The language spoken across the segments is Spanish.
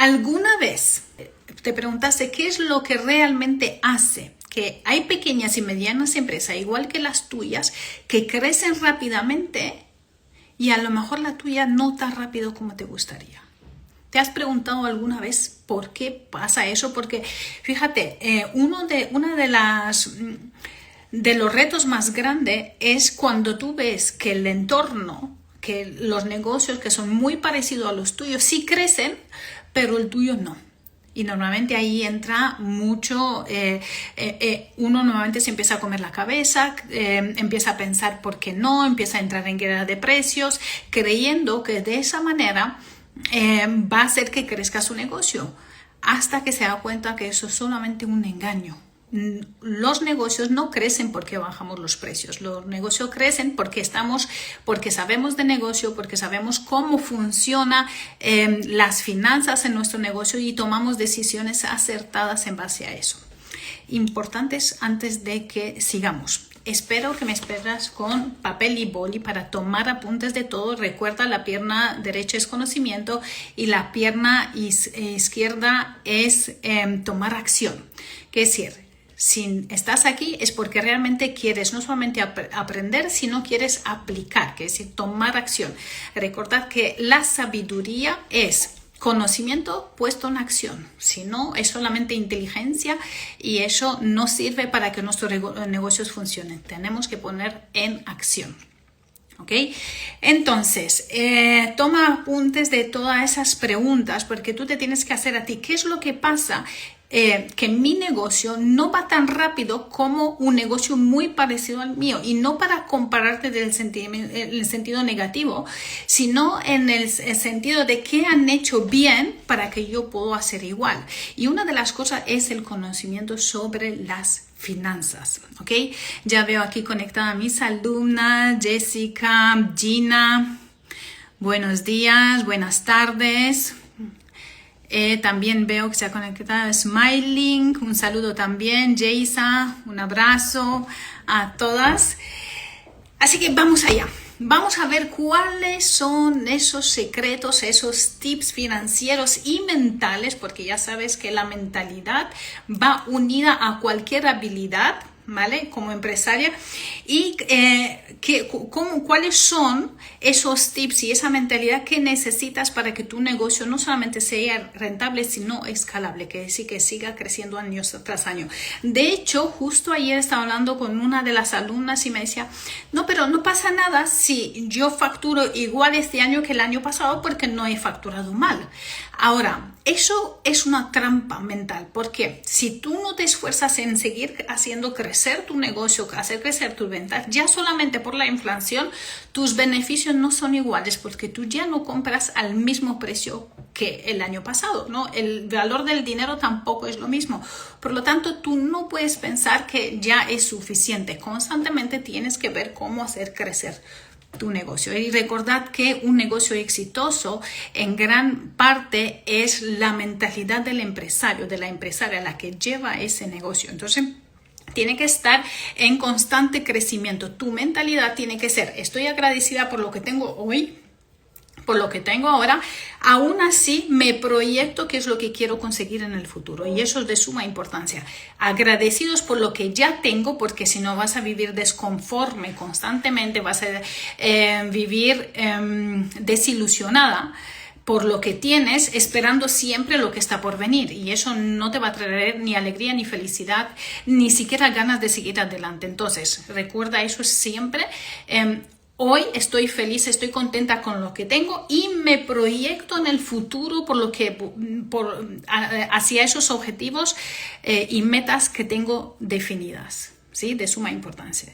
¿Alguna vez te preguntaste qué es lo que realmente hace que hay pequeñas y medianas empresas, igual que las tuyas, que crecen rápidamente y a lo mejor la tuya no tan rápido como te gustaría? ¿Te has preguntado alguna vez por qué pasa eso? Porque fíjate, uno de los retos más grandes es cuando tú ves que el entorno, que los negocios que son muy parecidos a los tuyos sí crecen, pero el tuyo no. Y normalmente ahí entra mucho, uno normalmente se empieza a comer la cabeza, empieza a pensar por qué no, empieza a entrar en guerra de precios, creyendo que de esa manera va a hacer que crezca su negocio, hasta que se da cuenta que eso es solamente un engaño. Los negocios no crecen porque bajamos los precios, los negocios crecen porque sabemos de negocio, porque sabemos cómo funciona las finanzas en nuestro negocio y tomamos decisiones acertadas en base a eso. Importantes antes de que sigamos. Espero que me esperas con papel y boli para tomar apuntes de todo. Recuerda, la pierna derecha es conocimiento y la pierna izquierda es tomar acción. ¿Qué es decir? Si estás aquí es porque realmente quieres no solamente aprender, sino quieres aplicar, que es decir, tomar acción. Recordad que la sabiduría es conocimiento puesto en acción. Si no, es solamente inteligencia y eso no sirve para que nuestros negocios funcionen. Tenemos que poner en acción. ¿Ok? Entonces, toma apuntes de todas esas preguntas porque tú te tienes que hacer a ti. ¿Qué es lo que pasa? Que mi negocio no va tan rápido como un negocio muy parecido al mío, y no para compararte en el sentido negativo, sino en el sentido de qué han hecho bien para que yo pueda hacer igual. Y una de las cosas es el conocimiento sobre las finanzas, ¿ok? Ya veo aquí conectada a mis alumnas, Jessica, Gina, buenos días, buenas tardes. También veo que se ha conectado Smiling, un saludo también, Jaisa, un abrazo a todas. Así que vamos allá, vamos a ver cuáles son esos secretos, esos tips financieros y mentales, porque ya sabes que la mentalidad va unida a cualquier habilidad, ¿vale? Como empresaria. Y cuáles son esos tips y esa mentalidad que necesitas para que tu negocio no solamente sea rentable, sino escalable, que decir que siga creciendo año tras año. De hecho, justo ayer estaba hablando con una de las alumnas y me decía, no, pero no pasa nada si yo facturo igual este año que el año pasado porque no he facturado mal. Ahora, eso es una trampa mental, porque si tú no te esfuerzas en seguir haciendo crecer tu negocio, hacer crecer tus ventas, ya solamente por la inflación, tus beneficios no son iguales, porque tú ya no compras al mismo precio que el año pasado, ¿no? El valor del dinero tampoco es lo mismo. Por lo tanto, tú no puedes pensar que ya es suficiente. Constantemente tienes que ver cómo hacer crecer tu negocio. Y recordad que un negocio exitoso en gran parte es la mentalidad del empresario, de la empresaria, la que lleva ese negocio. Entonces, tiene que estar en constante crecimiento. Tu mentalidad tiene que ser, estoy agradecida por lo que tengo hoy, por lo que tengo ahora, aún así me proyecto qué es lo que quiero conseguir en el futuro, y eso es de suma importancia. Agradecidos por lo que ya tengo, porque si no vas a vivir desconforme constantemente, vas a vivir desilusionada por lo que tienes, esperando siempre lo que está por venir, y eso no te va a traer ni alegría, ni felicidad, ni siquiera ganas de seguir adelante. Entonces, recuerda eso siempre. Hoy estoy feliz, estoy contenta con lo que tengo y me proyecto en el futuro hacia esos objetivos y metas que tengo definidas, ¿sí? De suma importancia.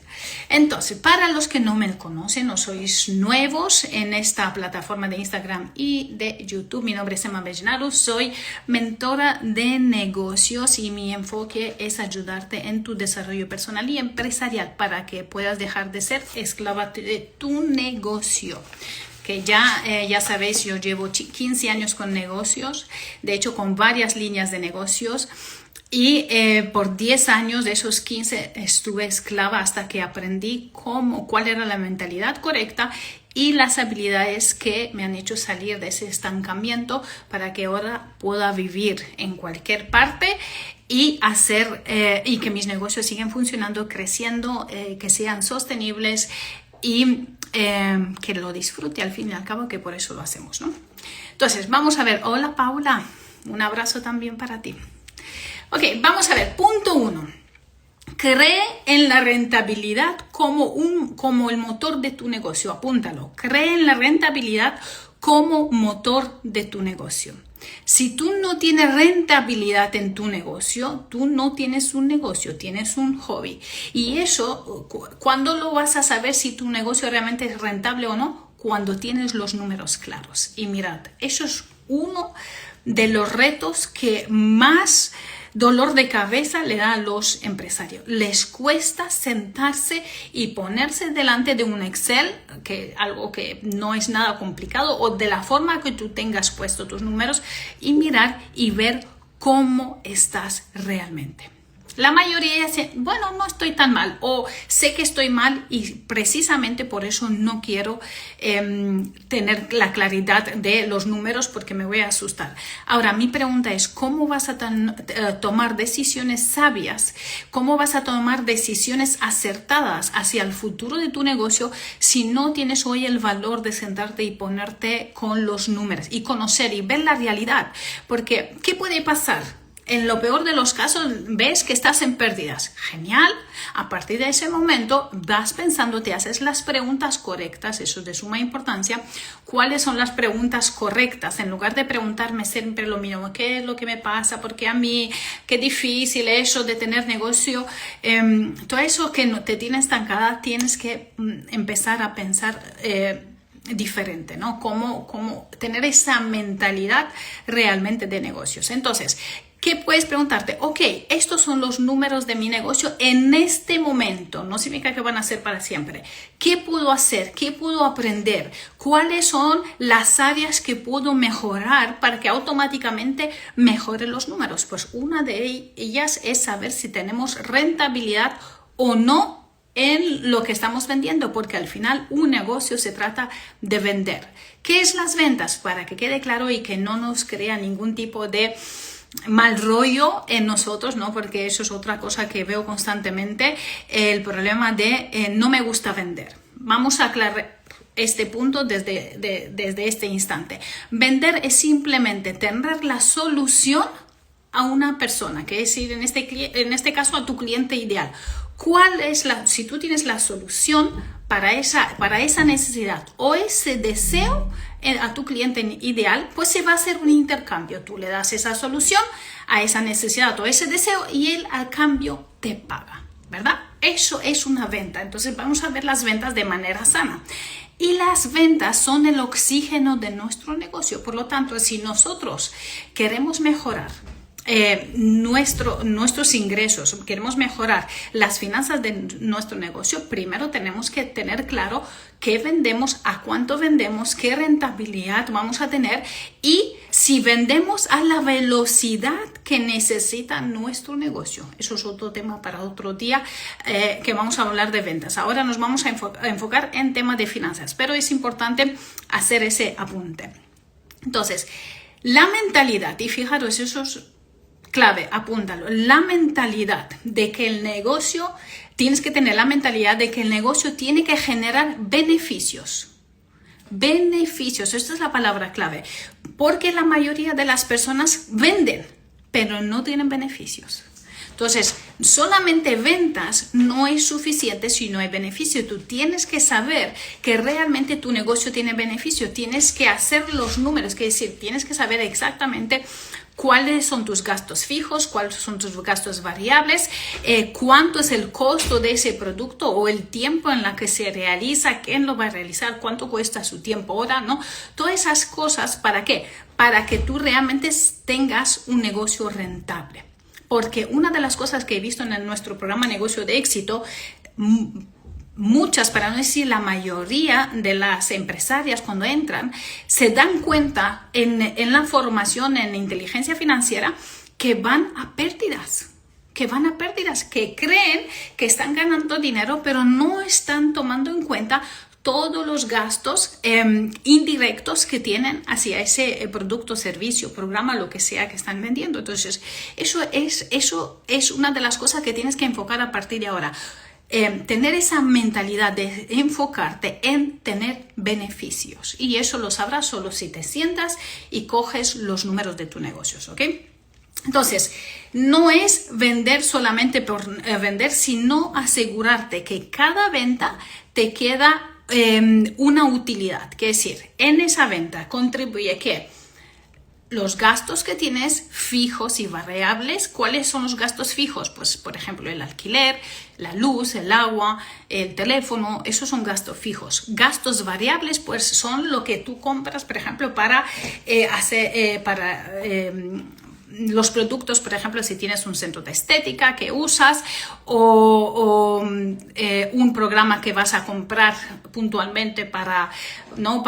Entonces, para los que no me conocen o sois nuevos en esta plataforma de Instagram y de YouTube, mi nombre es Emma Bejnaru, soy mentora de negocios y mi enfoque es ayudarte en tu desarrollo personal y empresarial para que puedas dejar de ser esclava de tu negocio. Que ya sabéis, yo llevo 15 años con negocios, de hecho con varias líneas de negocios. Y por 10 años de esos 15 estuve esclava hasta que aprendí cuál era la mentalidad correcta y las habilidades que me han hecho salir de ese estancamiento para que ahora pueda vivir en cualquier parte y hacer y que mis negocios sigan funcionando, creciendo, que sean sostenibles y que lo disfrute al fin y al cabo, que por eso lo hacemos, ¿no? Entonces, vamos a ver. Hola, Paula. Un abrazo también para ti. Ok, vamos a ver. Punto 1. Cree en la rentabilidad como el motor de tu negocio. Apúntalo. Cree en la rentabilidad como motor de tu negocio. Si tú no tienes rentabilidad en tu negocio, tú no tienes un negocio, tienes un hobby. Y eso, ¿cuándo lo vas a saber si tu negocio realmente es rentable o no? Cuando tienes los números claros. Y mirad, eso es uno de los retos que más dolor de cabeza le da a los empresarios. Les cuesta sentarse y ponerse delante de un Excel, algo que no es nada complicado, o de la forma que tú tengas puesto tus números, y mirar y ver cómo estás realmente. La mayoría dice, bueno, no estoy tan mal, o sé que estoy mal y precisamente por eso no quiero tener la claridad de los números porque me voy a asustar. Ahora, mi pregunta es, ¿cómo vas a tomar decisiones sabias? ¿Cómo vas a tomar decisiones acertadas hacia el futuro de tu negocio si no tienes hoy el valor de sentarte y ponerte con los números y conocer y ver la realidad? Porque, ¿qué puede pasar? En lo peor de los casos, ves que estás en pérdidas. Genial. A partir de ese momento, vas pensando, te haces las preguntas correctas, eso es de suma importancia. ¿Cuáles son las preguntas correctas? En lugar de preguntarme siempre lo mismo, ¿qué es lo que me pasa? Porque a mí, qué difícil eso de tener negocio. Todo eso que no te tiene estancada, tienes que empezar a pensar diferente, ¿no? Cómo tener esa mentalidad realmente de negocios. Entonces, ¿qué puedes preguntarte? Ok, estos son los números de mi negocio en este momento. No significa que van a ser para siempre. ¿Qué puedo hacer? ¿Qué puedo aprender? ¿Cuáles son las áreas que puedo mejorar para que automáticamente mejoren los números? Pues una de ellas es saber si tenemos rentabilidad o no en lo que estamos vendiendo, porque al final un negocio se trata de vender. ¿Qué es las ventas? Para que quede claro y que no nos crea ningún tipo de mal rollo en nosotros, ¿no? Porque eso es otra cosa que veo constantemente, el problema de no me gusta vender. Vamos a aclarar este punto desde este instante. Vender es simplemente tener la solución a una persona, que es decir, en este caso a tu cliente ideal. Si tú tienes la solución para esa necesidad o ese deseo a tu cliente ideal, pues se va a hacer un intercambio. Tú le das esa solución a esa necesidad o ese deseo y él al cambio te paga, ¿verdad? Eso es una venta. Entonces vamos a ver las ventas de manera sana. Y las ventas son el oxígeno de nuestro negocio. Por lo tanto, si nosotros queremos mejorar nuestros ingresos, queremos mejorar las finanzas de nuestro negocio, primero tenemos que tener claro qué vendemos, a cuánto vendemos, qué rentabilidad vamos a tener y si vendemos a la velocidad que necesita nuestro negocio. Eso es otro tema para otro día que vamos a hablar de ventas. Ahora nos vamos a enfocar en temas de finanzas, pero es importante hacer ese apunte. Entonces, la mentalidad, y fijaros, eso es clave, apúntalo, la mentalidad de que el negocio, tienes que tener la mentalidad de que el negocio tiene que generar beneficios. Beneficios, esta es la palabra clave, porque la mayoría de las personas venden, pero no tienen beneficios. Entonces, solamente ventas no es suficiente si no hay beneficio. Tú tienes que saber que realmente tu negocio tiene beneficio. Tienes que hacer los números, que es decir, tienes que saber exactamente cuáles son tus gastos fijos, cuáles son tus gastos variables, cuánto es el costo de ese producto o el tiempo en la que se realiza, quién lo va a realizar, cuánto cuesta su tiempo hora, ¿no? Todas esas cosas, ¿para qué? Para que tú realmente tengas un negocio rentable. Porque una de las cosas que he visto en nuestro programa Negocio de Éxito, muchas, para no decir la mayoría de las empresarias cuando entran, se dan cuenta en la formación en inteligencia financiera que van a pérdidas, que creen que están ganando dinero, pero no están tomando en cuenta todos los gastos indirectos que tienen hacia ese producto, servicio, programa, lo que sea que están vendiendo. Entonces, eso es una de las cosas que tienes que enfocar a partir de ahora. Tener esa mentalidad de enfocarte en tener beneficios. Y eso lo sabrás solo si te sientas y coges los números de tus negocios, ¿ok? Entonces, no es vender solamente por vender, sino asegurarte que cada venta te queda una utilidad. Que es decir, en esa venta contribuye que los gastos que tienes fijos y variables. ¿Cuáles son los gastos fijos? Pues, por ejemplo, el alquiler, la luz, el agua, el teléfono, esos son gastos fijos. Gastos variables, pues, son lo que tú compras, por ejemplo, para los productos, por ejemplo, si tienes un centro de estética que usas o un programa que vas a comprar puntualmente para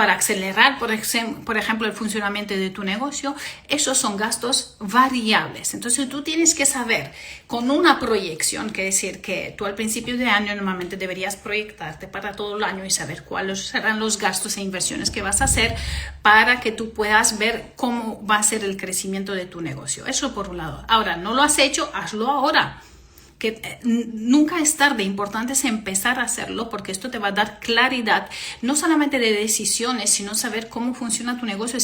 acelerar, por ejemplo, el funcionamiento de tu negocio, esos son gastos variables. Entonces, tú tienes que saber con una proyección, que decir que tú al principio de año normalmente deberías proyectarte para todo el año y saber cuáles serán los gastos e inversiones que vas a hacer para que tú puedas ver cómo va a ser el crecimiento de tu negocio. Eso por un lado. Ahora, no lo has hecho, hazlo ahora. Que nunca es tarde, importante es empezar a hacerlo porque esto te va a dar claridad, no solamente de decisiones, sino saber cómo funciona tu negocio.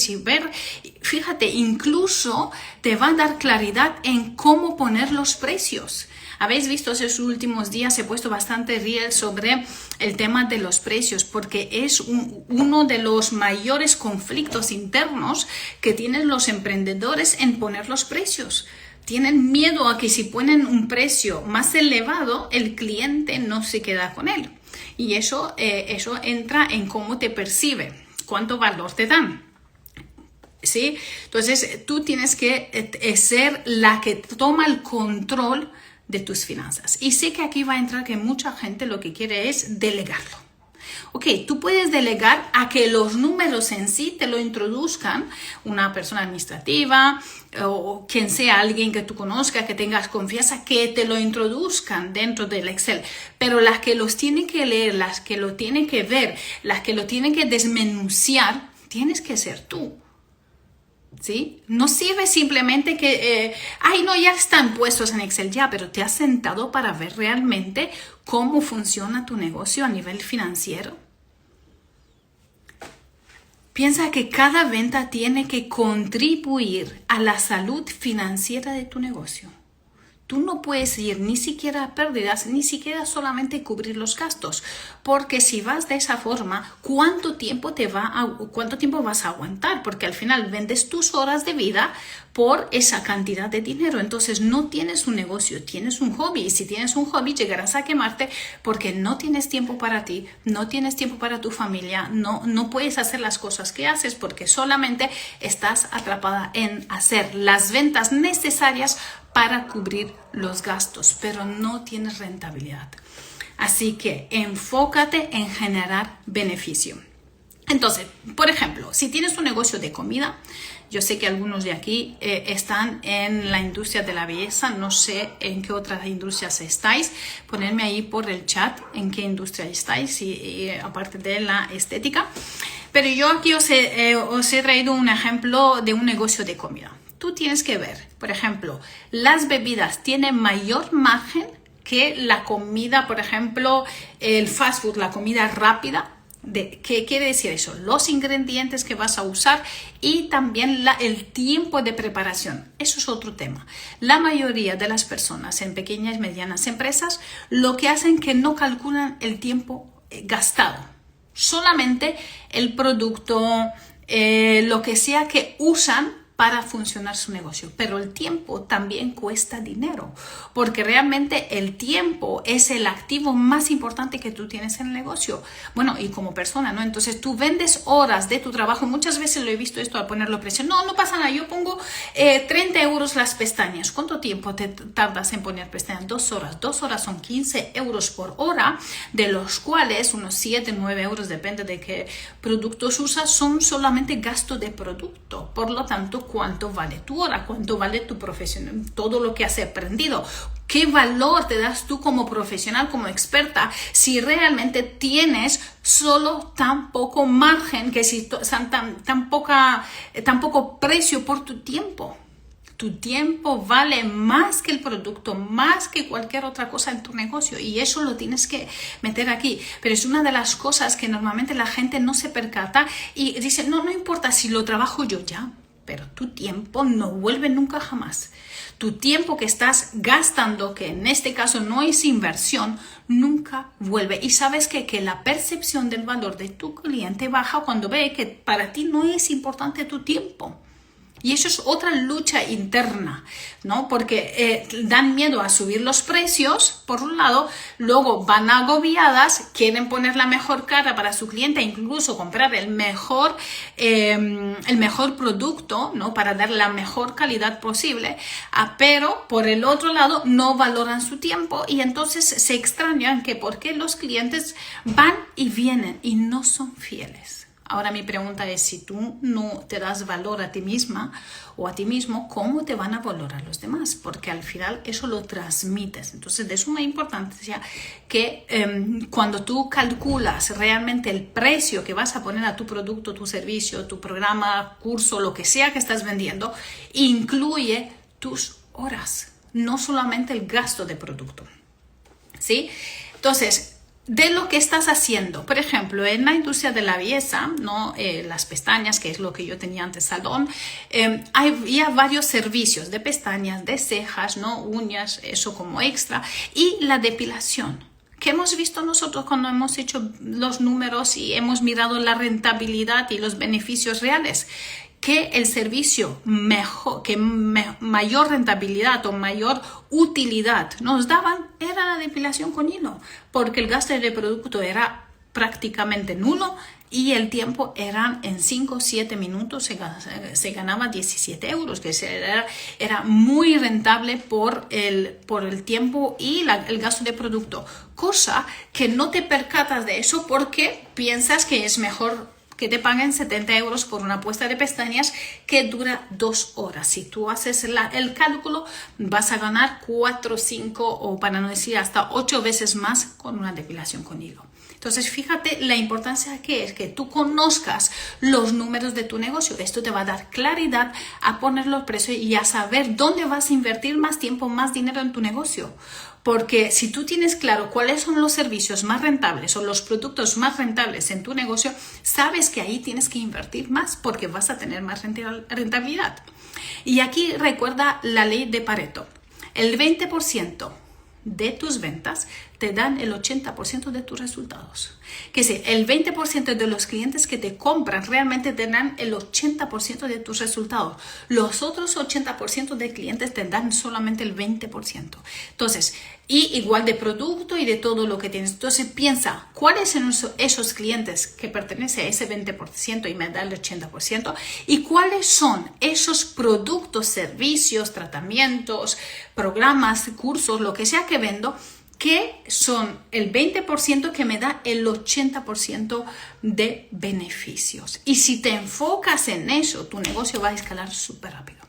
Fíjate, incluso te va a dar claridad en cómo poner los precios. Habéis visto esos últimos días, he puesto bastante reel sobre el tema de los precios porque es uno de los mayores conflictos internos que tienen los emprendedores en poner los precios. Tienen miedo a que si ponen un precio más elevado, el cliente no se queda con él. Y eso entra en cómo te percibe, cuánto valor te dan. ¿Sí? Entonces, tú tienes que ser la que toma el control de tus finanzas. Y sé que aquí va a entrar que mucha gente lo que quiere es delegarlo. Ok, tú puedes delegar a que los números en sí te lo introduzcan una persona administrativa o quien sea, alguien que tú conozcas, que tengas confianza, que te lo introduzcan dentro del Excel. Pero las que los tienen que leer, las que lo tienen que ver, las que lo tienen que desmenuciar, tienes que ser tú. ¿Sí? No sirve simplemente que, ya están puestos en Excel ya, pero te has sentado para ver realmente cómo funciona tu negocio a nivel financiero. Piensa que cada venta tiene que contribuir a la salud financiera de tu negocio. Tú no puedes ir ni siquiera a pérdidas, ni siquiera solamente cubrir los gastos, porque si vas de esa forma, ¿cuánto tiempo vas a aguantar? Porque al final vendes tus horas de vida por esa cantidad de dinero. Entonces no tienes un negocio, tienes un hobby. Y si tienes un hobby, llegarás a quemarte porque no tienes tiempo para ti, no tienes tiempo para tu familia, no puedes hacer las cosas que haces porque solamente estás atrapada en hacer las ventas necesarias para cubrir los gastos, pero no tienes rentabilidad. Así que enfócate en generar beneficio. Entonces, por ejemplo, si tienes un negocio de comida, yo sé que algunos de aquí están en la industria de la belleza, no sé en qué otras industrias estáis, ponedme ahí por el chat en qué industria estáis, y aparte de la estética. Pero yo aquí os he traído un ejemplo de un negocio de comida. Tú tienes que ver, por ejemplo, las bebidas tienen mayor margen que la comida, por ejemplo, el fast food, la comida rápida. ¿Qué quiere decir eso? Los ingredientes que vas a usar y también el tiempo de preparación. Eso es otro tema. La mayoría de las personas en pequeñas y medianas empresas lo que hacen es que no calculan el tiempo gastado. Solamente el producto, lo que sea que usan para funcionar su negocio. Pero el tiempo también cuesta dinero, porque realmente el tiempo es el activo más importante que tú tienes en el negocio. Bueno, y como persona, ¿no? Entonces tú vendes horas de tu trabajo. Muchas veces lo he visto esto al ponerlo precio. No pasa nada, yo pongo 30 euros las pestañas. ¿Cuánto tiempo te tardas en poner pestañas? 2 horas. 2 horas son 15 euros por hora, de los cuales unos 7, 9 euros, depende de qué productos usas, son solamente gasto de producto. Por lo tanto, cuánto vale tu hora, cuánto vale tu profesión, todo lo que has aprendido. ¿Qué valor te das tú como profesional, como experta, si realmente tienes solo tan poco margen, que si tan poco precio por tu tiempo? Tu tiempo vale más que el producto, más que cualquier otra cosa en tu negocio, y eso lo tienes que meter aquí. Pero es una de las cosas que normalmente la gente no se percata y dice, no importa si lo trabajo yo ya, pero tu tiempo no vuelve nunca jamás. Tu tiempo que estás gastando, que en este caso no es inversión, nunca vuelve. Y sabes que la percepción del valor de tu cliente baja cuando ve que para ti no es importante tu tiempo. Y eso es otra lucha interna, ¿no? Porque dan miedo a subir los precios, por un lado, luego van agobiadas, quieren poner la mejor cara para su cliente, incluso comprar el mejor producto, ¿no? Para dar la mejor calidad posible, pero por el otro lado no valoran su tiempo y entonces se extrañan que por qué los clientes van y vienen y no son fieles. Ahora mi pregunta es, si tú no te das valor a ti misma o a ti mismo, ¿cómo te van a valorar los demás? Porque al final eso lo transmites. Entonces, de suma importancia que cuando tú calculas realmente el precio que vas a poner a tu producto, tu servicio, tu programa, curso, lo que sea que estás vendiendo, incluye tus horas, no solamente el gasto de producto, ¿sí? Entonces, de lo que estás haciendo, por ejemplo, en la industria de la belleza, ¿no? Las pestañas, que es lo que yo tenía antes, salón, había varios servicios de pestañas, de cejas, ¿no? Uñas, eso como extra, y la depilación. ¿Qué hemos visto nosotros cuando hemos hecho los números y hemos mirado la rentabilidad y los beneficios reales? Que el servicio mayor rentabilidad o mayor utilidad nos daban era la depilación con hilo, porque el gasto de producto era prácticamente nulo y el tiempo eran en 5 o 7 minutos se ganaba 17 euros, que era muy rentable por el tiempo y el gasto de producto, cosa que no te percatas de eso porque piensas que es mejor que te paguen 70 euros por una puesta de pestañas que dura 2 horas. Si tú haces el cálculo, vas a ganar 4, 5 o para no decir hasta 8 veces más con una depilación con hilo. Entonces, fíjate la importancia que es que tú conozcas los números de tu negocio. Esto te va a dar claridad a poner los precios y a saber dónde vas a invertir más tiempo, más dinero en tu negocio. Porque si tú tienes claro cuáles son los servicios más rentables o los productos más rentables en tu negocio, sabes que ahí tienes que invertir más porque vas a tener más rentabilidad. Y aquí recuerda la ley de Pareto. El 20% de tus ventas te dan el 80% de tus resultados. Que si el 20% de los clientes que te compran realmente te dan el 80% de tus resultados. Los otros 80% de clientes te dan solamente el 20%. Entonces, y igual de producto y de todo lo que tienes. Entonces piensa, ¿cuáles son esos clientes que pertenecen a ese 20% y me da el 80%? ¿Y cuáles son esos productos, servicios, tratamientos, programas, cursos, lo que sea que vendo, que son el 20% que me da el 80% de beneficios? Y si te enfocas en eso, tu negocio va a escalar súper rápido.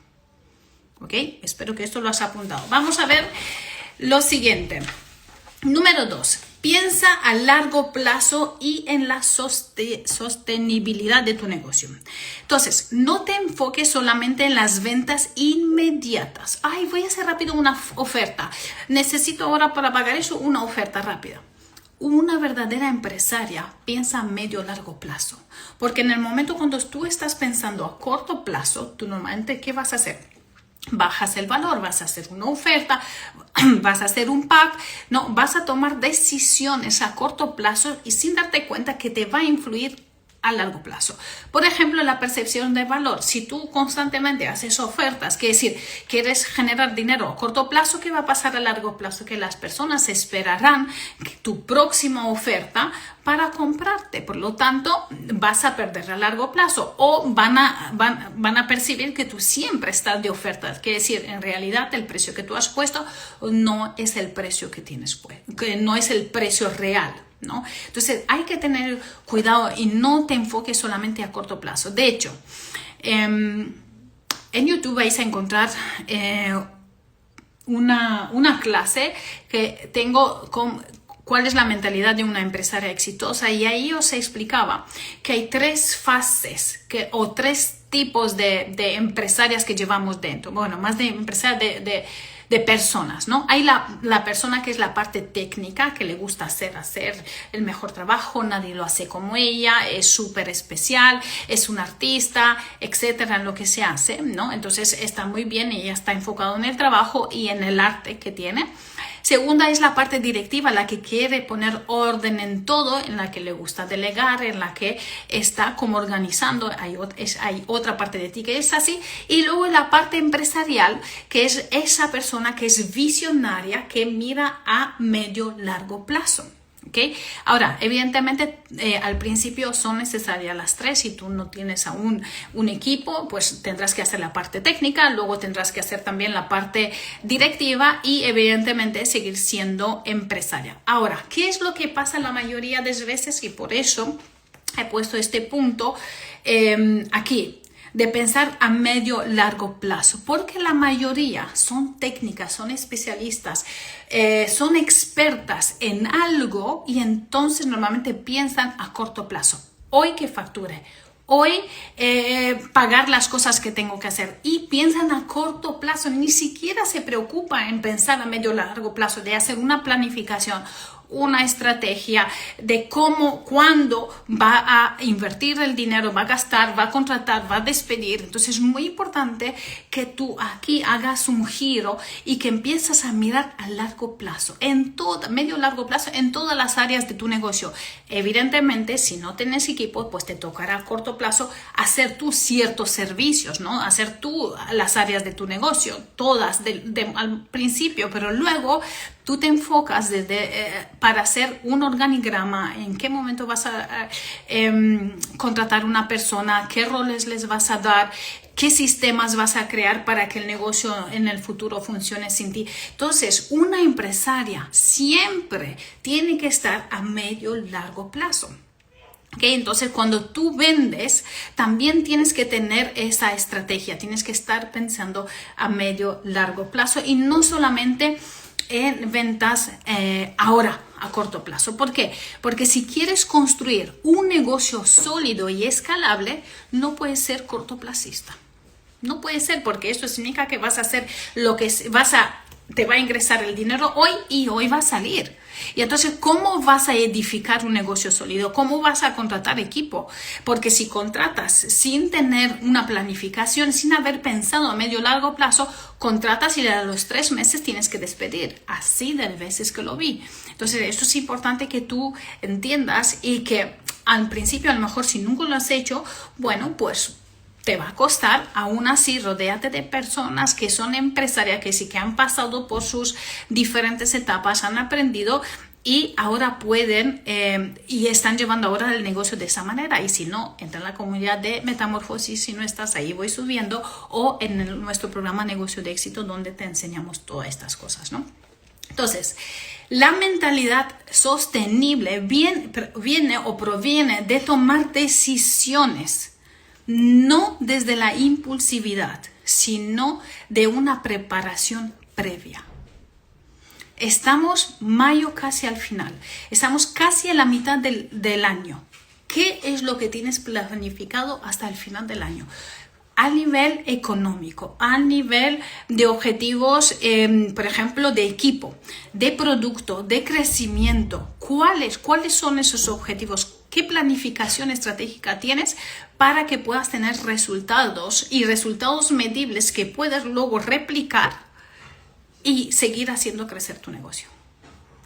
¿Ok? Espero que esto lo has apuntado. Vamos a ver lo siguiente. Número 2. Piensa a largo plazo y en la sostenibilidad de tu negocio. Entonces, no te enfoques solamente en las ventas inmediatas. Ay, voy a hacer rápido una oferta. Necesito ahora para pagar eso una oferta rápida. Una verdadera empresaria piensa a medio o largo plazo. Porque en el momento cuando tú estás pensando a corto plazo, tú normalmente, ¿qué vas a hacer? Bajas el valor, vas a hacer una oferta, vas a hacer un pack, no, vas a tomar decisiones a corto plazo y sin darte cuenta que te va a influir a largo plazo. Por ejemplo, la percepción de valor. Si tú constantemente haces ofertas, que decir, quieres generar dinero a corto plazo, ¿qué va a pasar a largo plazo? Que las personas esperarán tu próxima oferta para comprarte. Por lo tanto, vas a perder a largo plazo o van a percibir que tú siempre estás de ofertas. Que decir, en realidad el precio que tú has puesto no es el precio que tienes puesto, que no es el precio real, ¿no? Entonces hay que tener cuidado y no te enfoques solamente a corto plazo. De hecho, En YouTube vais a encontrar una clase que tengo con cuál es la mentalidad de una empresaria exitosa, y ahí os explicaba que hay 3 fases o 3 tipos de empresarias que llevamos dentro. Bueno, más de empresarias de personas, ¿no? Hay la persona que es la parte técnica, que le gusta hacer el mejor trabajo, nadie lo hace como ella, es súper especial, es un artista, etcétera, en lo que se hace, ¿no? Entonces está muy bien, ella está enfocada en el trabajo y en el arte que tiene. Segunda es la parte directiva, la que quiere poner orden en todo, en la que le gusta delegar, en la que está como organizando. Hay otra parte de ti que es así. Y luego la parte empresarial, que es esa persona que es visionaria, que mira a medio largo plazo. ¿Okay? Ahora, evidentemente, al principio son necesarias las 3. Si tú no tienes aún un equipo, pues tendrás que hacer la parte técnica, luego tendrás que hacer también la parte directiva y, evidentemente, seguir siendo empresaria. Ahora, ¿qué es lo que pasa la mayoría de las veces? Y por eso he puesto este punto aquí, de pensar a medio largo plazo, porque la mayoría son técnicas, son especialistas, son expertas en algo, y entonces normalmente piensan a corto plazo. Hoy que facture, hoy pagar las cosas que tengo que hacer, y piensan a corto plazo, ni siquiera se preocupan en pensar a medio largo plazo, de hacer una planificación, una estrategia de cómo, cuándo va a invertir el dinero, va a gastar, va a contratar, va a despedir. Entonces es muy importante que tú aquí hagas un giro y que empieces a mirar a largo plazo, medio largo plazo, en todas las áreas de tu negocio. Evidentemente, si no tienes equipo, pues te tocará a corto plazo hacer tú ciertos servicios, ¿no? Hacer tú las áreas de tu negocio, todas al principio, pero luego tú te enfocas para hacer un organigrama, en qué momento vas a contratar una persona, qué roles les vas a dar, qué sistemas vas a crear para que el negocio en el futuro funcione sin ti. Entonces, una empresaria siempre tiene que estar a medio largo plazo. Okay, entonces cuando tú vendes también tienes que tener esa estrategia, tienes que estar pensando a medio largo plazo y no solamente en ventas ahora a corto plazo. ¿Por qué? Porque si quieres construir un negocio sólido y escalable, no puedes ser cortoplacista. No puede ser, porque eso significa que vas a hacer lo que te va a ingresar el dinero hoy y hoy va a salir. Y entonces, ¿cómo vas a edificar un negocio sólido? ¿Cómo vas a contratar equipo? Porque si contratas sin tener una planificación, sin haber pensado a medio largo plazo, contratas y a los 3 meses tienes que despedir. Así de veces que lo vi. Entonces, esto es importante que tú entiendas, y que al principio, a lo mejor si nunca lo has hecho, bueno, pues te va a costar. Aún así, rodéate de personas que son empresarias, que sí que han pasado por sus diferentes etapas, han aprendido y ahora pueden y están llevando ahora el negocio de esa manera. Y si no, entra en la comunidad de Metamorfosis, si no estás ahí, voy subiendo, o en nuestro programa Negocio de Éxito, donde te enseñamos todas estas cosas, ¿no? Entonces, la mentalidad sostenible viene o proviene de tomar decisiones, no desde la impulsividad, sino de una preparación previa. Estamos mayo casi al final, estamos casi a la mitad del año. ¿Qué es lo que tienes planificado hasta el final del año? A nivel económico, a nivel de objetivos, por ejemplo, de equipo, de producto, de crecimiento. ¿Cuáles son esos objetivos? ¿Qué planificación estratégica tienes para que puedas tener resultados y resultados medibles que puedas luego replicar y seguir haciendo crecer tu negocio?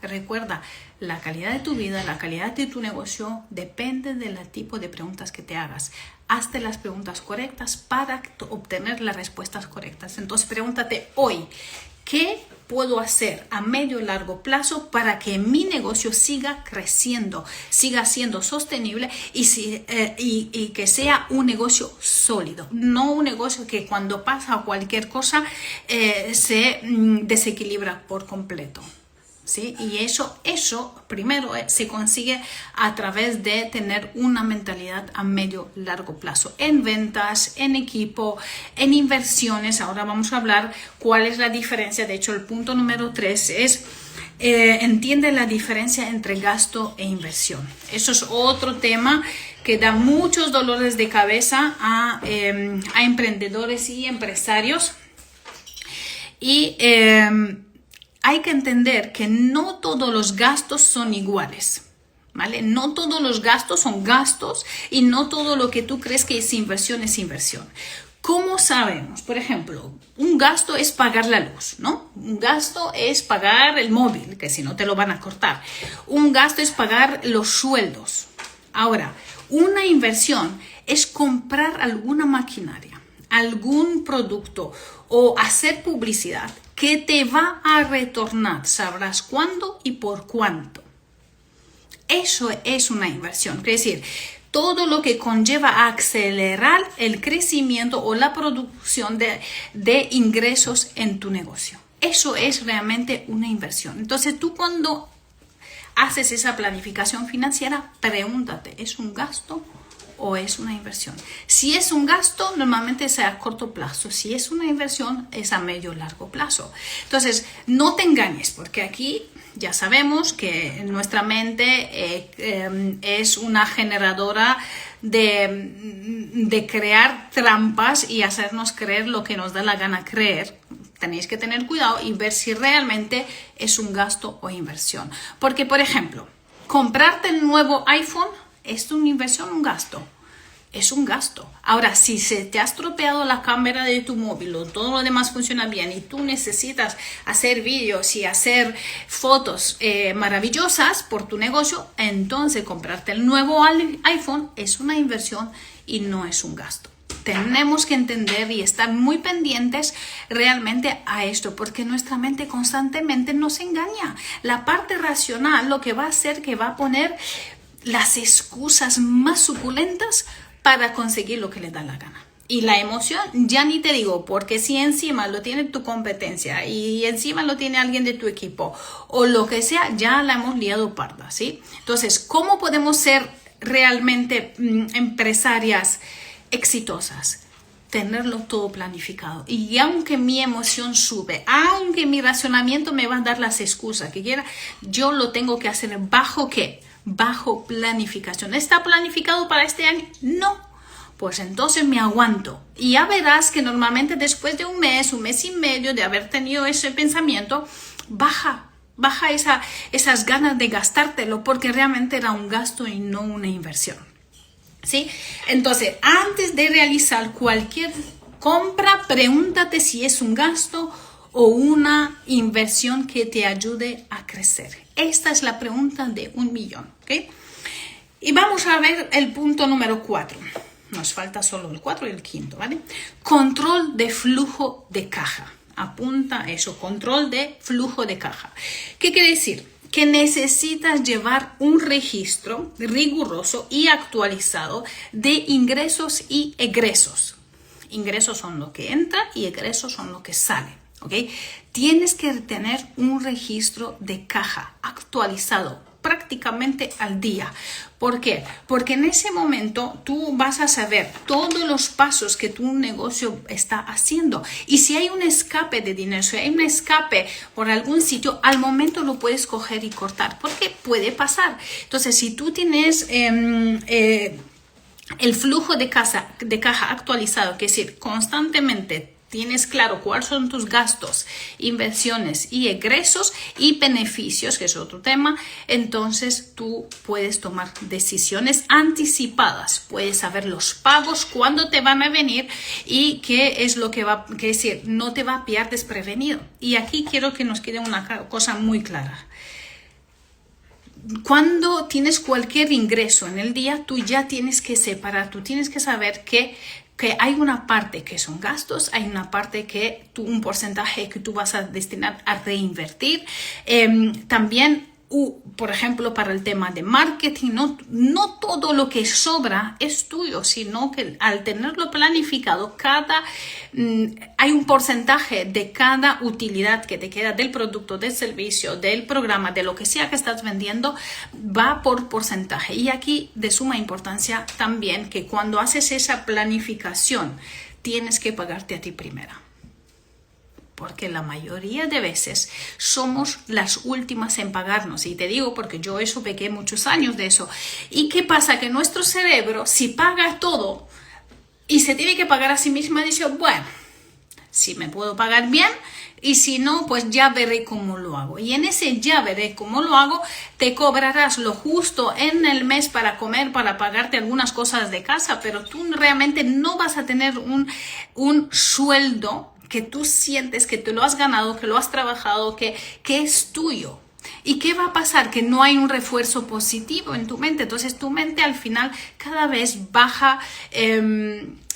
Recuerda, la calidad de tu vida, la calidad de tu negocio depende del tipo de preguntas que te hagas. Hazte las preguntas correctas para obtener las respuestas correctas. Entonces, pregúntate hoy, ¿qué puedo hacer a medio y largo plazo para que mi negocio siga creciendo, siga siendo sostenible y que sea un negocio sólido? No un negocio que cuando pasa cualquier cosa se desequilibra por completo. ¿sí? Y eso primero se consigue a través de tener una mentalidad a medio largo plazo en ventas, en equipo, en inversiones. Ahora vamos a hablar cuál es la diferencia. De hecho, el punto número 3 es entiende la diferencia entre gasto e inversión. Eso es otro tema que da muchos dolores de cabeza a emprendedores y empresarios. Y hay que entender que no todos los gastos son iguales, ¿vale? No todos los gastos son gastos y no todo lo que tú crees que es inversión es inversión. ¿Cómo sabemos? Por ejemplo, un gasto es pagar la luz, ¿no? Un gasto es pagar el móvil, que si no te lo van a cortar. Un gasto es pagar los sueldos. Ahora, una inversión es comprar alguna maquinaria, algún producto o hacer publicidad que te va a retornar, sabrás cuándo y por cuánto. Eso es una inversión, es decir, todo lo que conlleva a acelerar el crecimiento o la producción de ingresos en tu negocio. Eso es realmente una inversión. Entonces tú cuando haces esa planificación financiera, pregúntate, ¿es un gasto o es una inversión? Si es un gasto, normalmente es a corto plazo. Si es una inversión, es a medio largo plazo. Entonces, no te engañes, porque aquí ya sabemos que nuestra mente es una generadora de crear trampas y hacernos creer lo que nos da la gana creer. Tenéis que tener cuidado y ver si realmente es un gasto o inversión. Porque, por ejemplo, comprarte el nuevo iPhone, ¿es una inversión o un gasto? Es un gasto. Ahora, si se te ha estropeado la cámara de tu móvil o todo lo demás funciona bien y tú necesitas hacer vídeos y hacer fotos maravillosas por tu negocio, entonces comprarte el nuevo iPhone es una inversión y no es un gasto. Tenemos que entender y estar muy pendientes realmente a esto, porque nuestra mente constantemente nos engaña. La parte racional lo que va a hacer que va a poner las excusas más suculentas para conseguir lo que le da la gana. Y la emoción, ya ni te digo, porque si encima lo tiene tu competencia y encima lo tiene alguien de tu equipo o lo que sea, ya la hemos liado parda, ¿sí? Entonces, ¿cómo podemos ser realmente empresarias exitosas? Tenerlo todo planificado. Y aunque mi emoción sube, aunque mi razonamiento me va a dar las excusas que quiera, yo lo tengo que hacer bajo ¿qué? Bajo planificación. ¿Está planificado para este año? No. Pues entonces me aguanto. Y ya verás que normalmente después de un mes y medio de haber tenido ese pensamiento, baja esas ganas de gastártelo porque realmente era un gasto y no una inversión. ¿Sí? Entonces, antes de realizar cualquier compra, pregúntate si es un gasto o una inversión que te ayude a crecer. Esta es la pregunta de 1 millón. ¿Okay? Y vamos a ver el punto número 4. Nos falta solo el 4 y el 5, ¿vale? Control de flujo de caja. Apunta eso, control de flujo de caja. ¿Qué quiere decir? Que necesitas llevar un registro riguroso y actualizado de ingresos y egresos. Ingresos son lo que entra y egresos son lo que sale. ¿Okay? Tienes que tener un registro de caja actualizado prácticamente al día. ¿Por qué? Porque en ese momento tú vas a saber todos los pasos que tu negocio está haciendo. Y si hay un escape de dinero, si hay un escape por algún sitio, al momento lo puedes coger y cortar. Porque puede pasar. Entonces, si tú tienes el flujo de caja actualizado, que es decir, constantemente tienes claro cuáles son tus gastos, inversiones y egresos y beneficios, que es otro tema, entonces tú puedes tomar decisiones anticipadas. Puedes saber los pagos, cuándo te van a venir y qué es lo que va, que decir, no te va a pillar desprevenido. Y aquí quiero que nos quede una cosa muy clara. Cuando tienes cualquier ingreso en el día, tú ya tienes que separar, tú tienes que saber que hay una parte que son gastos, hay una parte que un porcentaje que tú vas a destinar a reinvertir. También por ejemplo, para el tema de marketing, no todo lo que sobra es tuyo, sino que al tenerlo planificado, hay un porcentaje de cada utilidad que te queda del producto, del servicio, del programa, de lo que sea que estás vendiendo, va por porcentaje. Y aquí de suma importancia también que cuando haces esa planificación, tienes que pagarte a ti primero. Porque la mayoría de veces somos las últimas en pagarnos. Y te digo porque yo eso pequé muchos años de eso. ¿Y qué pasa? Que nuestro cerebro, si paga todo y se tiene que pagar a sí misma, dice, bueno, si me puedo pagar bien y si no, pues ya veré cómo lo hago. Y en ese ya veré cómo lo hago, te cobrarás lo justo en el mes para comer, para pagarte algunas cosas de casa, pero tú realmente no vas a tener un sueldo que tú sientes que te lo has ganado, que lo has trabajado, que es tuyo. ¿Y qué va a pasar? Que no hay un refuerzo positivo en tu mente. Entonces tu mente al final cada vez baja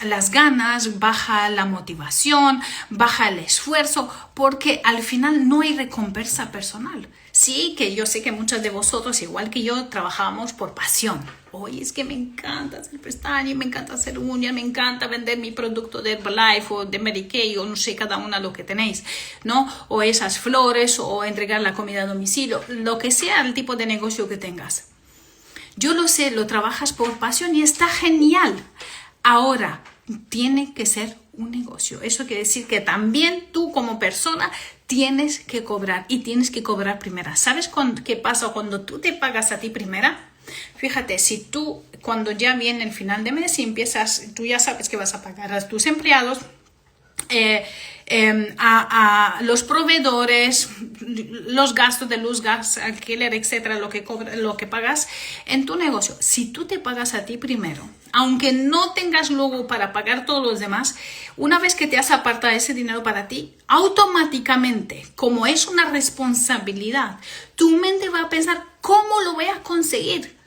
las ganas, baja la motivación, baja el esfuerzo, porque al final no hay recompensa personal. Sí, que yo sé que muchas de vosotros, igual que yo, trabajamos por pasión. Oye, es que me encanta hacer pestañas, me encanta hacer uñas, me encanta vender mi producto de Herbalife o de Mary Kay o no sé, cada una lo que tenéis, ¿no? O esas flores o entregar la comida a domicilio, lo que sea el tipo de negocio que tengas. Yo lo sé, lo trabajas por pasión y está genial. Ahora, tiene que ser un negocio. Eso quiere decir que también tú como persona tienes que cobrar y tienes que cobrar primera. ¿Sabes qué pasa cuando tú te pagas a ti primera? Fíjate, si tú cuando ya viene el final de mes y empiezas, tú ya sabes que vas a pagar a tus empleados, a los proveedores, los gastos de luz, gas, alquiler, etcétera, lo que pagas en tu negocio. Si tú te pagas a ti primero, aunque no tengas luego para pagar todos los demás, una vez que te has apartado ese dinero para ti, automáticamente, como es una responsabilidad, tu mente va a pensar cómo lo voy a conseguir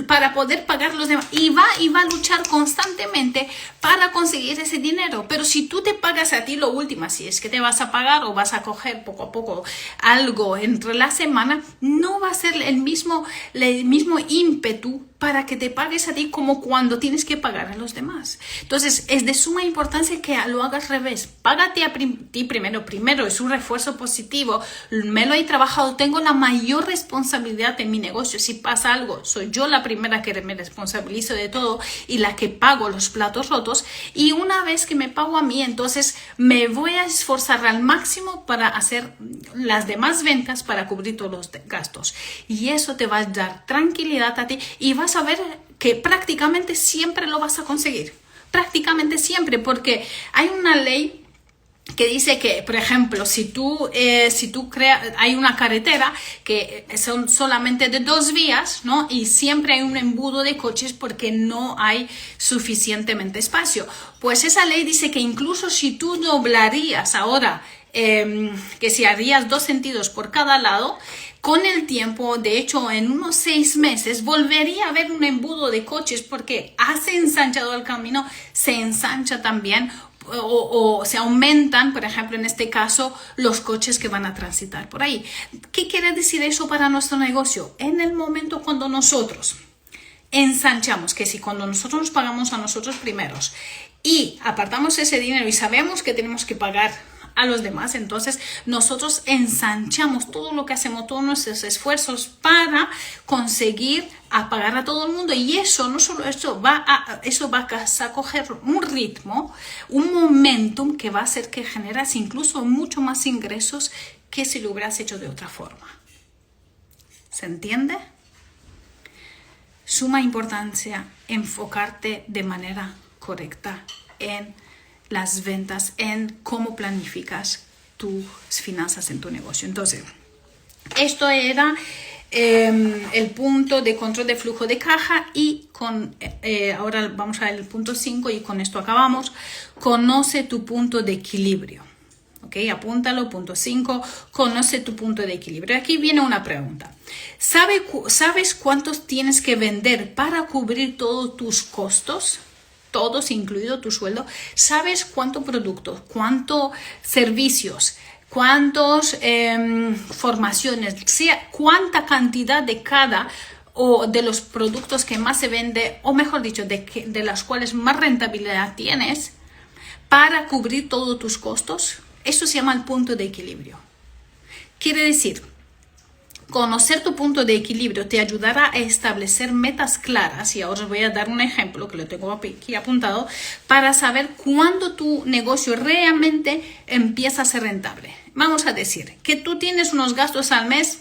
para poder pagar los demás y va a luchar constantemente para conseguir ese dinero. Pero si tú te pagas a ti lo último, si es que te vas a pagar o vas a coger poco a poco algo entre la semana, no va a ser el mismo ímpetu para que te pagues a ti como cuando tienes que pagar a los demás. Entonces es de suma importancia que lo hagas al revés. Págate a ti primero es un refuerzo positivo, me lo he trabajado, tengo la mayor responsabilidad en mi negocio. Si pasa algo, soy yo la primera que me responsabilizo de todo y la que pago los platos rotos. Y una vez que me pago a mí, entonces me voy a esforzar al máximo para hacer las demás ventas, para cubrir todos los gastos. Y eso te va a dar tranquilidad a ti y vas a ver que prácticamente siempre lo vas a conseguir. Prácticamente siempre, porque hay una ley que dice que, por ejemplo, si tú hay una carretera que son solamente de 2 vías, ¿no? Y siempre hay un embudo de coches porque no hay suficientemente espacio. Pues esa ley dice que incluso si tú doblarías ahora, que si harías 2 sentidos por cada lado, con el tiempo, de hecho en unos 6 meses, volvería a haber un embudo de coches porque has ensanchado el camino, se ensancha también o se aumentan, por ejemplo, en este caso, los coches que van a transitar por ahí. ¿Qué quiere decir eso para nuestro negocio? En el momento cuando nosotros ensanchamos, que si cuando nosotros nos pagamos a nosotros primeros y apartamos ese dinero y sabemos que tenemos que pagar a los demás, entonces nosotros ensanchamos todo lo que hacemos, todos nuestros esfuerzos para conseguir pagar a todo el mundo. Y eso, no solo eso, va a coger un ritmo, un momentum que va a hacer que generas incluso mucho más ingresos que si lo hubieras hecho de otra forma. ¿Se entiende? Suma importancia enfocarte de manera correcta en las ventas, en cómo planificas tus finanzas en tu negocio. Entonces, esto era el punto de control de flujo de caja y ahora vamos al punto 5 y con esto acabamos. Conoce tu punto de equilibrio. ¿Ok? Apúntalo, punto 5, conoce tu punto de equilibrio. Aquí viene una pregunta. ¿Sabes cuántos tienes que vender para cubrir todos tus costos? Todos, incluido tu sueldo. ¿Sabes cuánto producto, cuánto servicios, cuántas formaciones, sea cuánta cantidad de cada o de los productos que más se vende, o mejor dicho, de las cuales más rentabilidad tienes para cubrir todos tus costos. Eso se llama el punto de equilibrio. Quiere decir, conocer tu punto de equilibrio te ayudará a establecer metas claras, y ahora os voy a dar un ejemplo que lo tengo aquí apuntado, para saber cuándo tu negocio realmente empieza a ser rentable. Vamos a decir que tú tienes unos gastos al mes,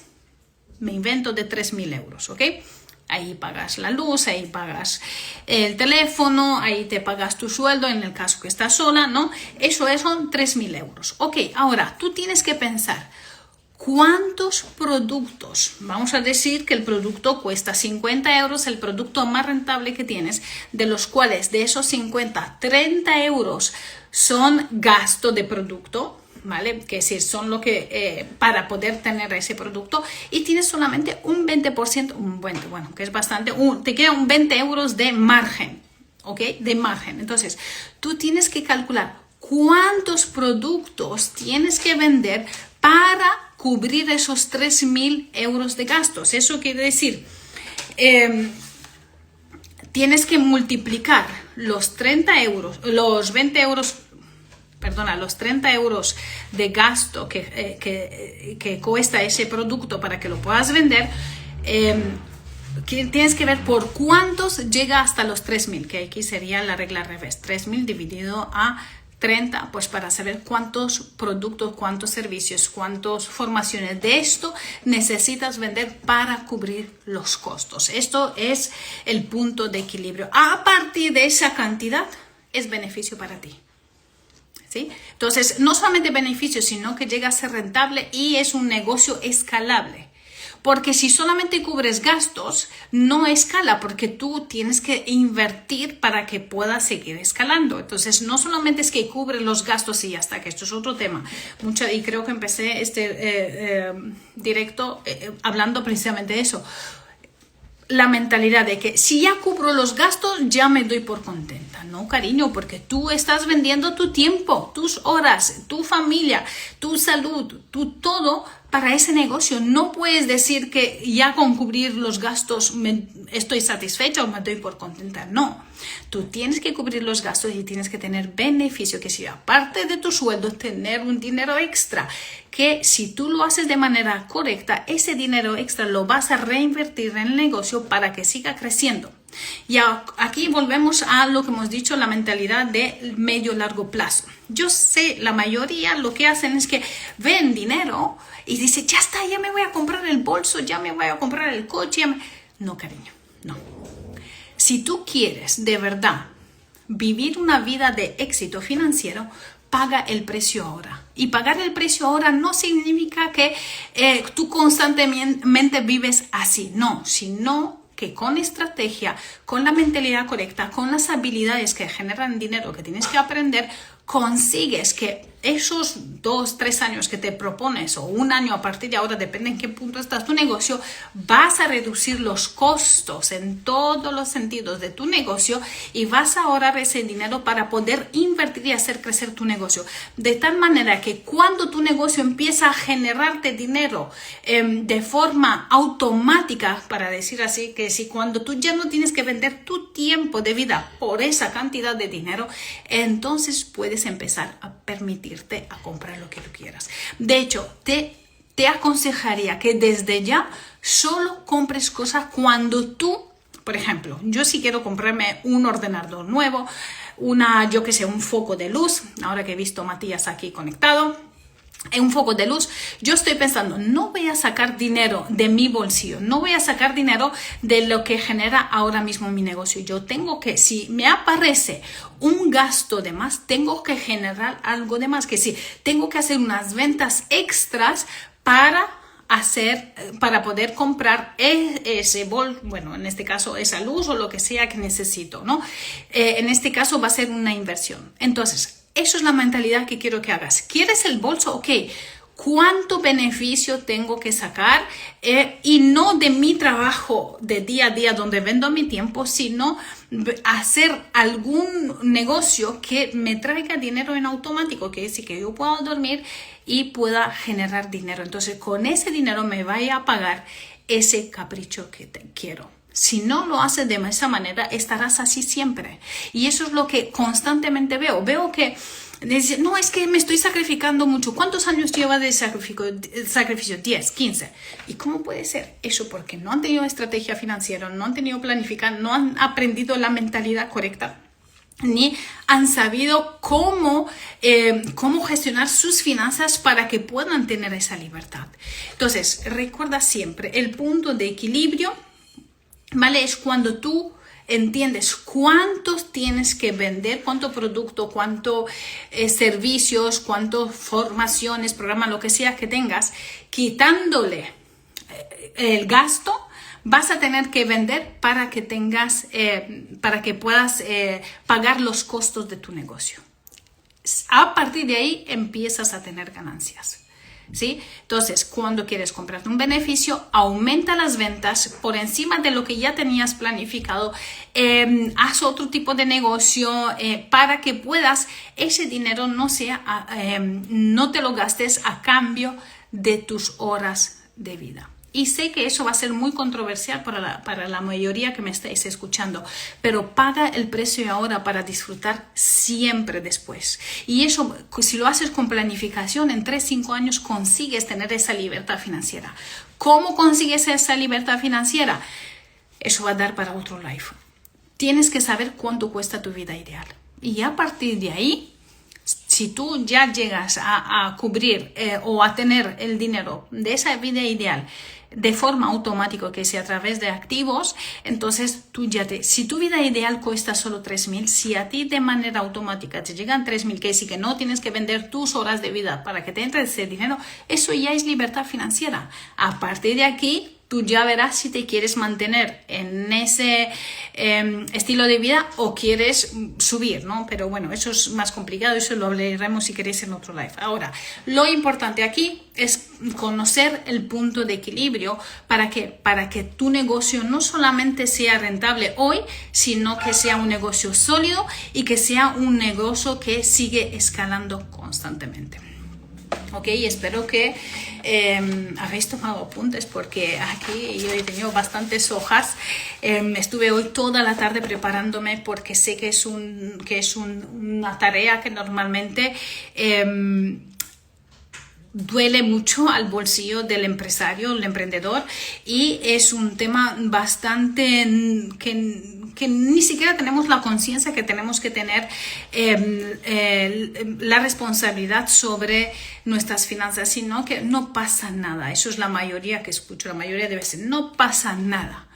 me invento, de 3.000 euros, ¿ok? Ahí pagas la luz, ahí pagas el teléfono, ahí te pagas tu sueldo en el caso que estás sola, ¿no? Eso son 3.000 euros. Ok, ahora tú tienes que pensar, ¿cuántos productos? Vamos a decir que el producto cuesta 50 euros, el producto más rentable que tienes, de los cuales de esos 50, 30 euros son gasto de producto, ¿vale? Que es decir, son lo que para poder tener ese producto, y tienes solamente un 20%, bueno, que es bastante, te queda un 20 euros de margen, ¿ok? De margen. Entonces, tú tienes que calcular cuántos productos tienes que vender para cubrir esos 3.000 euros de gastos. Eso quiere decir, tienes que multiplicar los 30 euros, los 20 euros, perdona, los 30 euros de gasto que cuesta ese producto para que lo puedas vender. Tienes que ver por cuántos llega hasta los 3.000, que aquí sería la regla al revés, 3.000 dividido a 30, pues para saber cuántos productos, cuántos servicios, cuántas formaciones de esto necesitas vender para cubrir los costos. Esto es el punto de equilibrio. A partir de esa cantidad es beneficio para ti. ¿Sí? Entonces, no solamente beneficio, sino que llega a ser rentable y es un negocio escalable. Porque si solamente cubres gastos, no escala, porque tú tienes que invertir para que puedas seguir escalando. Entonces, no solamente es que cubre los gastos y ya está, que esto es otro tema. Y creo que empecé este directo hablando precisamente de eso. La mentalidad de que si ya cubro los gastos, ya me doy por contenta. No, cariño, porque tú estás vendiendo tu tiempo, tus horas, tu familia, tu salud, tu todo para ese negocio. No puedes decir que ya con cubrir los gastos estoy satisfecha o me doy por contenta. No, tú tienes que cubrir los gastos y tienes que tener beneficio, que si aparte de tu sueldo, tener un dinero extra, que si tú lo haces de manera correcta, ese dinero extra lo vas a reinvertir en el negocio para que siga creciendo. Y aquí volvemos a lo que hemos dicho, la mentalidad de medio-largo plazo. Yo sé, la mayoría lo que hacen es que ven dinero y dicen, ya está, ya me voy a comprar el bolso, ya me voy a comprar el coche. No, cariño, no. Si tú quieres de verdad vivir una vida de éxito financiero, paga el precio ahora. Y pagar el precio ahora no significa que tú constantemente vives así, no, sino que con estrategia, con la mentalidad correcta, con las habilidades que generan dinero que tienes que aprender, consigues que esos 2-3 años que te propones, o un año a partir de ahora, depende en qué punto estás tu negocio, vas a reducir los costos en todos los sentidos de tu negocio y vas a ahorrar ese dinero para poder invertir y hacer crecer tu negocio. De tal manera que cuando tu negocio empieza a generarte dinero de forma automática, para decir así, que si cuando tú ya no tienes que vender tu tiempo de vida por esa cantidad de dinero, entonces puedes empezar a permitirte a comprar lo que tú quieras. De hecho, te aconsejaría que desde ya solo compres cosas cuando tú, por ejemplo, yo si quiero comprarme un ordenador nuevo, un foco de luz, ahora que he visto a Matías aquí conectado, un foco de luz, yo estoy pensando, no voy a sacar dinero de mi bolsillo, no voy a sacar dinero de lo que genera ahora mismo mi negocio. Yo tengo que, si me aparece un gasto de más, tengo que generar algo de más, que sí, tengo que hacer unas ventas extras para poder comprar en este caso esa luz o lo que sea que necesito, ¿no? En este caso va a ser una inversión. Entonces, eso es la mentalidad que quiero que hagas. ¿Quieres el bolso? Ok. cuánto beneficio tengo que sacar y no de mi trabajo de día a día donde vendo mi tiempo, sino hacer algún negocio que me traiga dinero en automático, que es decir, que yo pueda dormir y pueda generar dinero. Entonces, con ese dinero me vaya a pagar ese capricho que quiero. Si no lo haces de esa manera, estarás así siempre. Y eso es lo que constantemente veo. Veo que dicen, no, es que me estoy sacrificando mucho. ¿Cuántos años lleva de sacrificio? 10, 15. ¿Y cómo puede ser? Eso porque no han tenido estrategia financiera, no han tenido planificar, no han aprendido la mentalidad correcta, ni han sabido cómo gestionar sus finanzas para que puedan tener esa libertad. Entonces, recuerda siempre, el punto de equilibrio, ¿vale? Es cuando tú entiendes cuántos tienes que vender, cuánto producto, cuánto servicios, cuántas formaciones, programas, lo que sea que tengas, quitándole el gasto, vas a tener que vender para que tengas, para que puedas pagar los costos de tu negocio. A partir de ahí empiezas a tener ganancias. ¿Sí? Entonces, cuando quieres comprarte un beneficio, aumenta las ventas por encima de lo que ya tenías planificado, haz otro tipo de negocio para que puedas, ese dinero no te lo gastes a cambio de tus horas de vida. Y sé que eso va a ser muy controversial para la mayoría que me estáis escuchando, pero paga el precio ahora para disfrutar siempre después. Y eso, si lo haces con planificación, en 3-5 años consigues tener esa libertad financiera. ¿Cómo consigues esa libertad financiera? Eso va a dar para otro live. Tienes que saber cuánto cuesta tu vida ideal. Y a partir de ahí, si tú ya llegas a cubrir o a tener el dinero de esa vida ideal de forma automática, que sea a través de activos, entonces si tu vida ideal cuesta solo 3.000, si a ti de manera automática te llegan 3.000, que sí que no tienes que vender tus horas de vida para que te entre ese dinero, eso ya es libertad financiera. A partir de aquí, tú ya verás si te quieres mantener en ese estilo de vida o quieres subir, ¿no? Pero bueno, eso es más complicado, eso lo hablaremos si queréis en otro live. Ahora, lo importante aquí es conocer el punto de equilibrio para que tu negocio no solamente sea rentable hoy, sino que sea un negocio sólido y que sea un negocio que sigue escalando constantemente. Ok, espero que habéis tomado apuntes porque aquí yo he tenido bastantes hojas. Estuve hoy toda la tarde preparándome porque sé que es una tarea que normalmente duele mucho al bolsillo del empresario, el emprendedor, y es un tema bastante que ni siquiera tenemos la conciencia que tenemos que tener la responsabilidad sobre nuestras finanzas, sino que no pasa nada. Eso es la mayoría que escucho, la mayoría de veces, no pasa nada.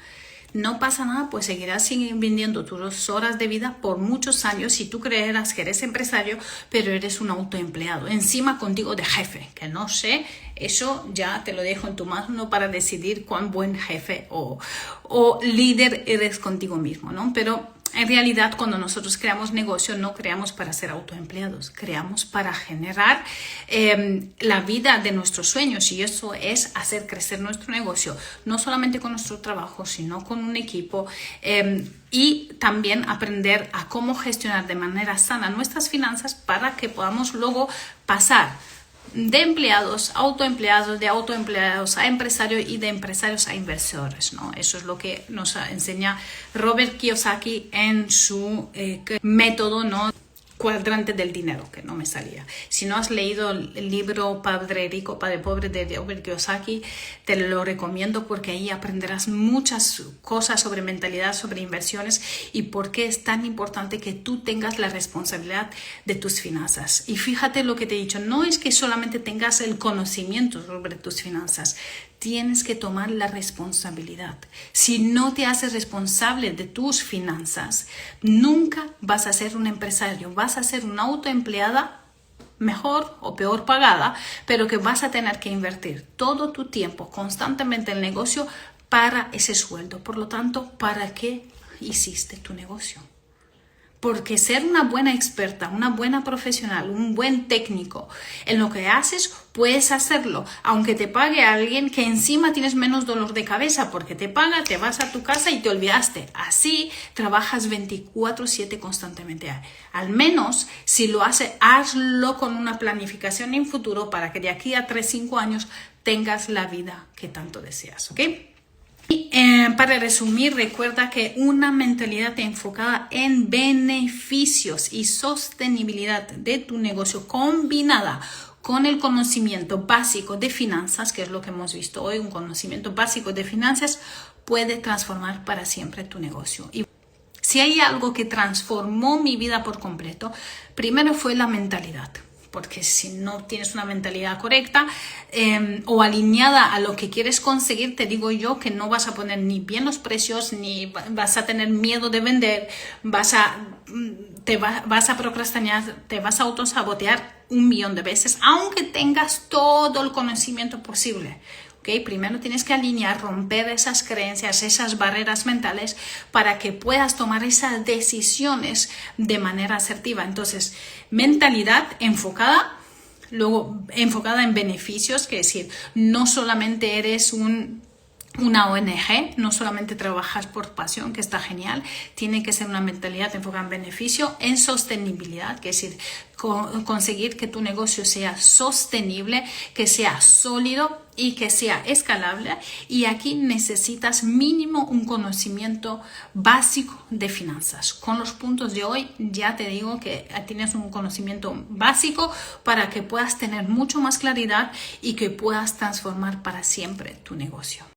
No pasa nada, pues seguirás vendiendo tus horas de vida por muchos años si tú creerás que eres empresario, pero eres un autoempleado. Encima contigo de jefe, que no sé, eso ya te lo dejo en tu mano para decidir cuán buen jefe o líder eres contigo mismo, ¿no? Pero en realidad, cuando nosotros creamos negocio, no creamos para ser autoempleados, creamos para generar la vida de nuestros sueños, y eso es hacer crecer nuestro negocio, no solamente con nuestro trabajo, sino con un equipo, y también aprender a cómo gestionar de manera sana nuestras finanzas para que podamos luego pasar de empleados a autoempleados, de autoempleados a empresarios y de empresarios a inversores, ¿no? Eso es lo que nos enseña Robert Kiyosaki en su método, ¿no? Cuadrante del dinero, que no me salía. Si no has leído el libro Padre Rico, Padre Pobre de Robert Kiyosaki, te lo recomiendo porque ahí aprenderás muchas cosas sobre mentalidad, sobre inversiones y por qué es tan importante que tú tengas la responsabilidad de tus finanzas. Y fíjate lo que te he dicho, no es que solamente tengas el conocimiento sobre tus finanzas, tienes que tomar la responsabilidad. Si no te haces responsable de tus finanzas, nunca vas a ser un empresario, vas a ser una autoempleada mejor o peor pagada, pero que vas a tener que invertir todo tu tiempo constantemente en el negocio para ese sueldo. Por lo tanto, ¿para qué hiciste tu negocio? Porque ser una buena experta, una buena profesional, un buen técnico en lo que haces, puedes hacerlo, aunque te pague alguien que encima tienes menos dolor de cabeza porque te paga, te vas a tu casa y te olvidaste. Así trabajas 24/7 constantemente. Al menos si lo haces, hazlo con una planificación en futuro para que de aquí a 3-5 años tengas la vida que tanto deseas, ¿ok? Y para resumir, recuerda que una mentalidad enfocada en beneficios y sostenibilidad de tu negocio combinada con el conocimiento básico de finanzas, que es lo que hemos visto hoy, un conocimiento básico de finanzas, puede transformar para siempre tu negocio. Y si hay algo que transformó mi vida por completo, primero fue la mentalidad. Porque si no tienes una mentalidad correcta o alineada a lo que quieres conseguir, te digo yo que no vas a poner ni bien los precios, ni vas a tener miedo de vender, vas a procrastinar, te vas a autosabotear 1.000.000 de veces, aunque tengas todo el conocimiento posible. ¿Okay? Primero tienes que alinear, romper esas creencias, esas barreras mentales para que puedas tomar esas decisiones de manera asertiva. Entonces, mentalidad enfocada, luego enfocada en beneficios, que es decir, no solamente eres una ONG, no solamente trabajas por pasión, que está genial, tiene que ser una mentalidad enfocada en beneficio, en sostenibilidad, que es decir, conseguir que tu negocio sea sostenible, que sea sólido y que sea escalable. Y aquí necesitas mínimo un conocimiento básico de finanzas. Con los puntos de hoy ya te digo que tienes un conocimiento básico para que puedas tener mucho más claridad y que puedas transformar para siempre tu negocio.